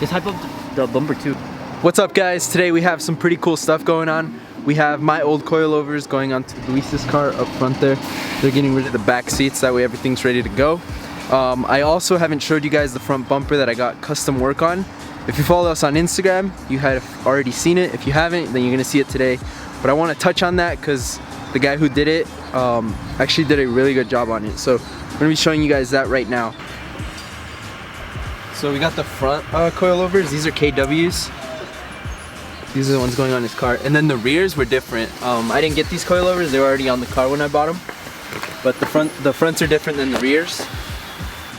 Just hype up the bumper too. What's up, guys? Today we have some pretty cool stuff going on. We have my old coilovers going onto Luis's car up front there. They're getting rid of the back seats, that way everything's ready to go. I also haven't showed you guys the front bumper that I got custom work on. If you follow us on Instagram, you have already seen it. If you haven't, then you're gonna see it today. But I want to touch on that because the guy who did it actually did a really good job on it. So I'm gonna be showing you guys that right now. So we got the front coilovers. These are KWs. These are the ones going on his car. And then the rears were different. I didn't get these coilovers. They were already on the car when I bought them. But the fronts are different than the rears.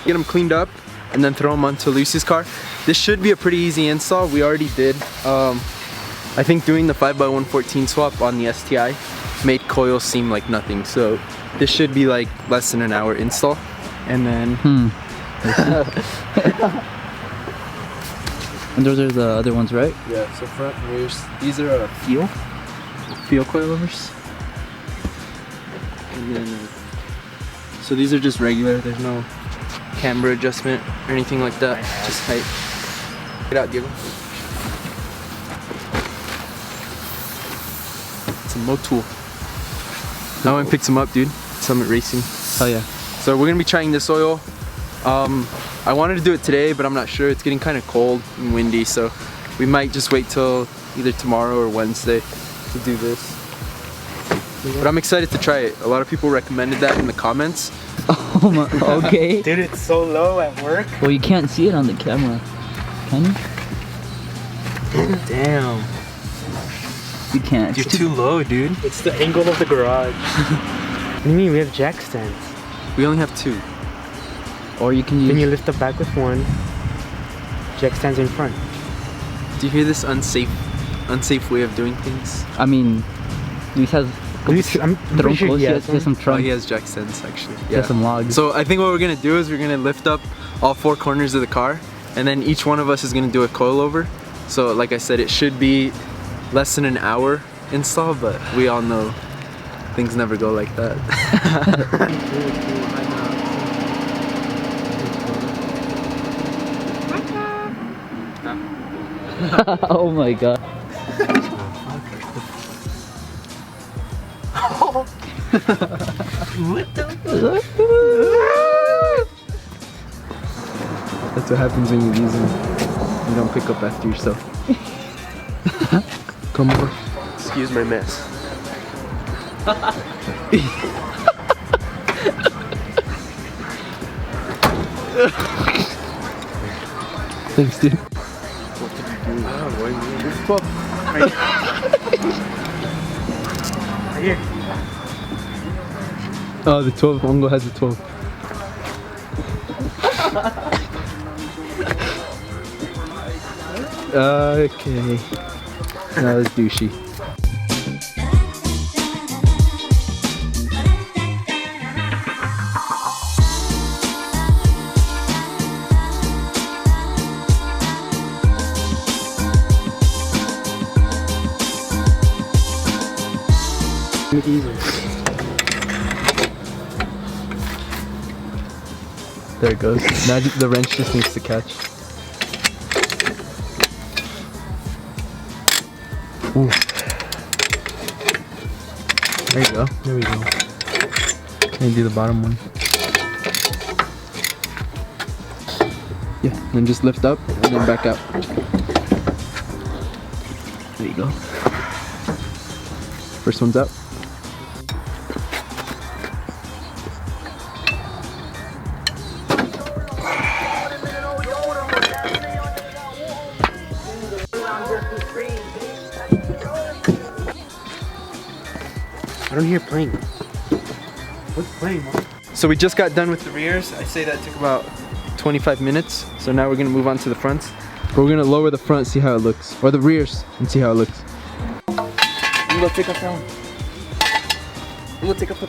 Get them cleaned up and then throw them onto Lucy's car. This should be a pretty easy install. We already did. I think doing the 5x114 swap on the STI made coils seem like nothing. So this should be like less than an hour install. And then... And those are the other ones, right? Yeah, so front and rears. These are fuel coilovers. And then, so these are just regular. There's no camber adjustment or anything like that. Just height. Get out, Diego. It's a Motul. No one picks them up, dude. Summit Racing. Oh yeah. So we're gonna be trying this oil. I wanted to do it today, but I'm not sure. It's getting kind of cold and windy, so we might just wait till either tomorrow or Wednesday to do this. But I'm excited to try it. A lot of people recommended that in the comments. Oh my, okay. Dude, it's so low at work. Well, you can't see it on the camera, can you? Damn. You can't. You're too low, dude. It's the angle of the garage. What do you mean? We have jack stands. We only have 2. Or you can use... Then you lift the back with one. Jack stands in front. Do you hear this unsafe way of doing things? I mean, Luis has... I'm pretty sure he has some Oh, trunk. he has jack stands actually. He has some logs. So I think what we're gonna do is we're gonna lift up all 4 corners of the car, and then each one of us is gonna do a coilover. So like I said, it should be less than an hour install, but we all know things never go like that. Oh my god. What the? That's what happens when you use them. You don't pick up after yourself. Come on. Excuse my mess. Thanks, dude. Right here. Oh, the 12. Ongo has the 12. Okay. That was douchey. There it goes. Now the wrench just needs to catch. Ooh. There you go. There we go. Can you do the bottom one? Yeah, then just lift up and then back out. There you go. First one's up. I don't hear playing. What's playing, Mom? So we just got done with the rears. I say that took about 25 minutes. So now we're gonna move on to the fronts. But we're gonna lower the front, see how it looks. Or the rears, and see how it looks. I'm gonna take up that one. I'm gonna take up the...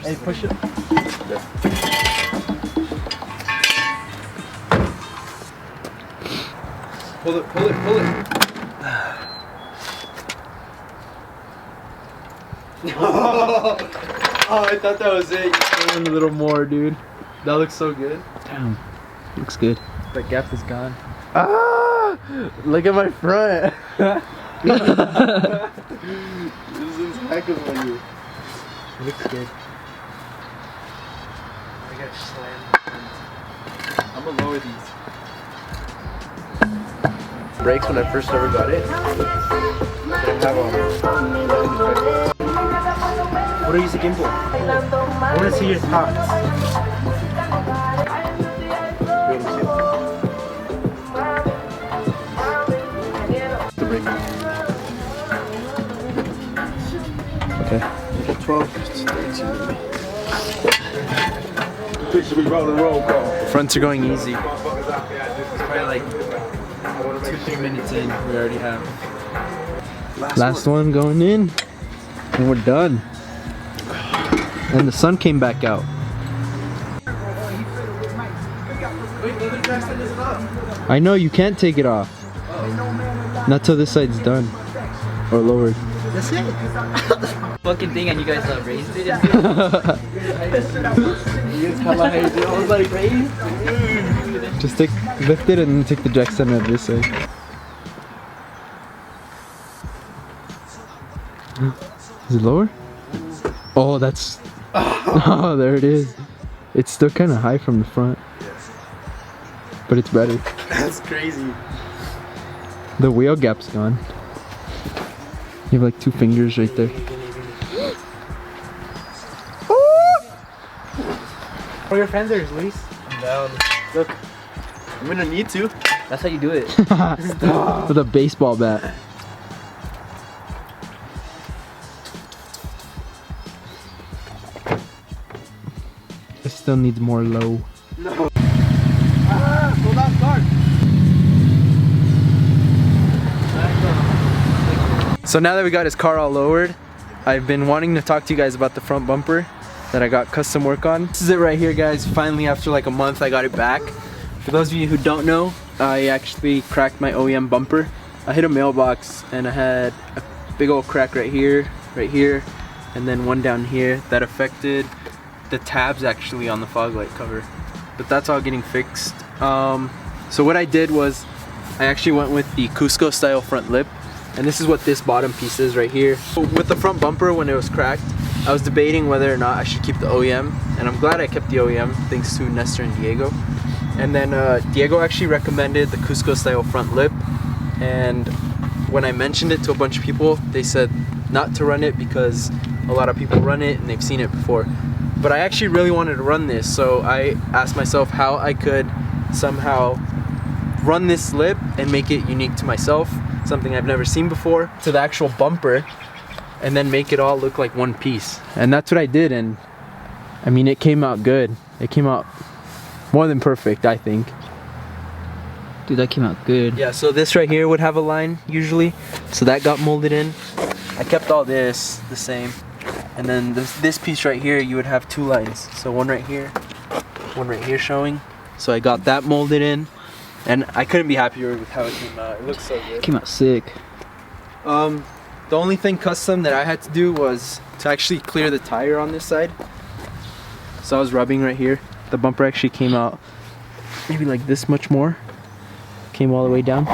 Hey, push it. Pull it, pull it, pull it. Oh, I thought that was it. You threw in a little more, dude. That looks so good. Damn. Looks good. The gap is gone. Ah! Look at my front. This is heck of money. It looks good. I gotta slam the front. I'm gonna lower these. Brakes when I first ever got it. Didn't have them. What are you looking for? I want to see your thoughts. The brake. Okay. 12. roll call. Fronts are going easy. It's probably like 2-3 minutes in. We already have. Last one going in. And we're done. And the sun came back out. I know, you can't take it off. Not till this side's done. Or lowered. That's it. Fucking thing, and you guys raised it. I was like, raised? Just lift it and then take the jack center of this side. Is it lower? Oh, that's... Oh, there it is. It's still kind of high from the front. But it's better. That's crazy. The wheel gap's gone. You have like 2 fingers right there. For your fenders, Luis. I'm down. Look, I'm gonna need to. That's how you do it. With a baseball bat. It still needs more low. No. Ah, hold on, guard. So now that we got his car all lowered, I've been wanting to talk to you guys about the front bumper that I got custom work on. This is it right here, guys. Finally, after like a month, I got it back. For those of you who don't know, I actually cracked my OEM bumper. I hit a mailbox and I had a big old crack right here, and then one down here that affected the tabs actually on the fog light cover. But that's all getting fixed. So what I did was I actually went with the Cusco style front lip, and this is what this bottom piece is right here. With the front bumper, when it was cracked, I was debating whether or not I should keep the OEM, and I'm glad I kept the OEM thanks to Nestor and Diego. And then Diego actually recommended the Cusco style front lip, and when I mentioned it to a bunch of people, they said not to run it because a lot of people run it and they've seen it before. But I actually really wanted to run this, so I asked myself how I could somehow run this lip and make it unique to myself, something I've never seen before, to the actual bumper, and then make it all look like one piece. And that's what I did, and I mean, it came out good. It came out more than perfect, I think. Dude, that came out good. Yeah, so this right here would have a line usually, so that got molded in. I kept all this the same, and then this piece right here, you would have 2 lines, so one right here showing. So I got that molded in, and I couldn't be happier with how it came out. It looks so good. It came out sick. The only thing custom that I had to do was to actually clear the tire on this side. So I was rubbing right here. The bumper actually came out maybe like this much more. Came all the way down.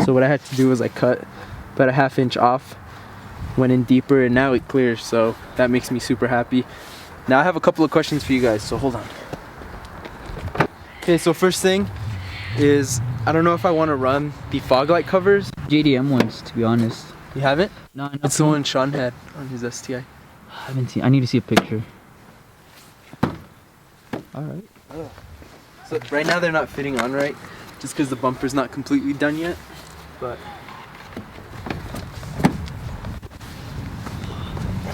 So what I had to do was I cut about a 1/2 inch off, went in deeper, and now it clears. So that makes me super happy. Now I have a couple of questions for you guys, so hold on. Okay, so first thing is, I don't know if I want to run the fog light covers. JDM ones, to be honest. You haven't? No, no. It's the one Sean had on his STI. I haven't seen. I need to see a picture. Alright. So right now they're not fitting on right, just because the bumper's not completely done yet. But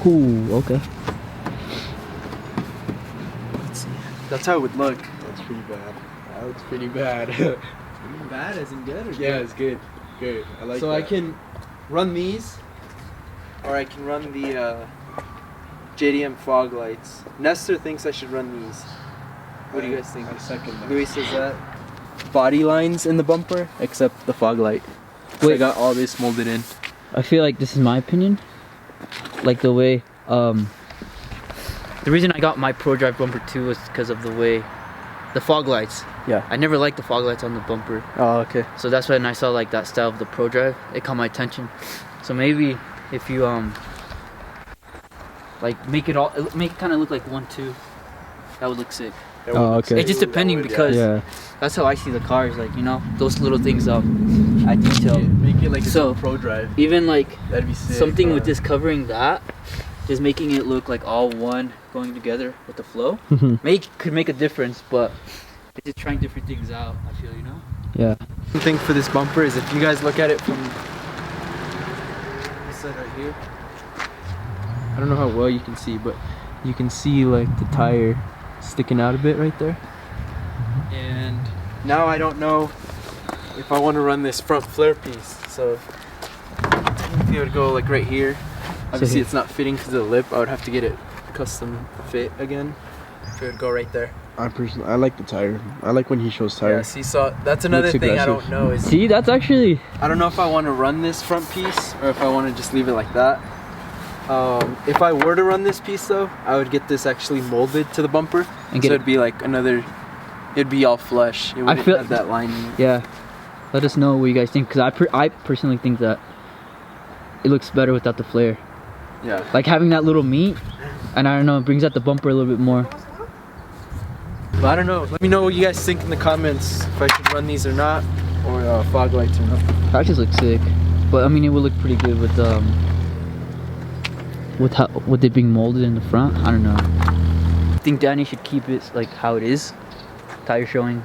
Ooh, okay. let's see. That's how it would look. That's pretty bad. That looks pretty bad. Bad as in good or Yeah, it's good. Good. I like so that. I can run these, or I can run the JDM fog lights. Nestor thinks I should run these. What do you guys think? I second that. Luis says that. Body lines in the bumper, except the fog light. So I Wait. got all this molded in. I feel like this is my opinion. Like the way, the reason I got my Pro Drive bumper too was because of the way, the fog lights. Yeah. I never liked the fog lights on the bumper. Oh, okay. So that's when I saw like that style of the Pro Drive, it caught my attention. So maybe if you like make it kind of look like 1-2, that would look sick. Oh, okay. It's just depending because that's how I see the cars, like, you know, those little things I detail. Make it like a So, Pro Drive. Even like That'd be sick. something with this covering that, just making it look like all one going together with the flow, could make a difference, but it's just trying different things out, I feel, you know? Yeah. The thing for this bumper is if you guys look at it from this side right here, I don't know how well you can see, but you can see like the tire sticking out a bit right there. And now I don't know if I want to run this front flare piece, so if it would go like right here. Obviously it's not fitting because of the lip. I would have to get it custom fit again. So it would go right there. I like the tire. I like when he shows tire. Yeah, see, so that's another Looks thing I aggressive. don't know is See, that's actually... I don't know if I want to run this front piece or if I want to just leave it like that. If I were to run this piece though, I would get this actually molded to the bumper, And so get it'd be like another. It'd be all flush. It wouldn't feel- have that line in it. Yeah. Let us know what you guys think, because I personally think that it looks better without the flare. Yeah. Like having that little meat, and I don't know, it brings out the bumper a little bit more. But I don't know. Let me know what you guys think in the comments if I should run these or not, or fog lights or not. That just looks sick, but I mean it would look pretty good with it being molded in the front. I don't know. I think Danny should keep it like how it is, tire showing.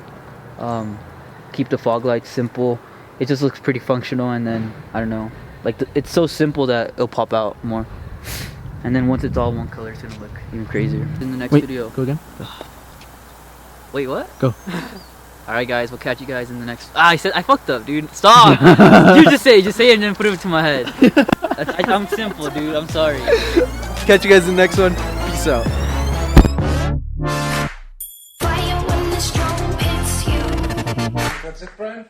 Keep the fog lights simple. It just looks pretty functional, and then I don't know, like it's so simple that it'll pop out more. And then once it's all one color, it's gonna look even crazier. In the next video. Go again. Wait, what? Go. Alright guys, we'll catch you guys in the next... I fucked up, dude. Stop! You just say it and then put it to my head. I'm simple, dude. I'm sorry. Catch you guys in the next one. Peace out. Fire when the strong hits you. That's it, Brian?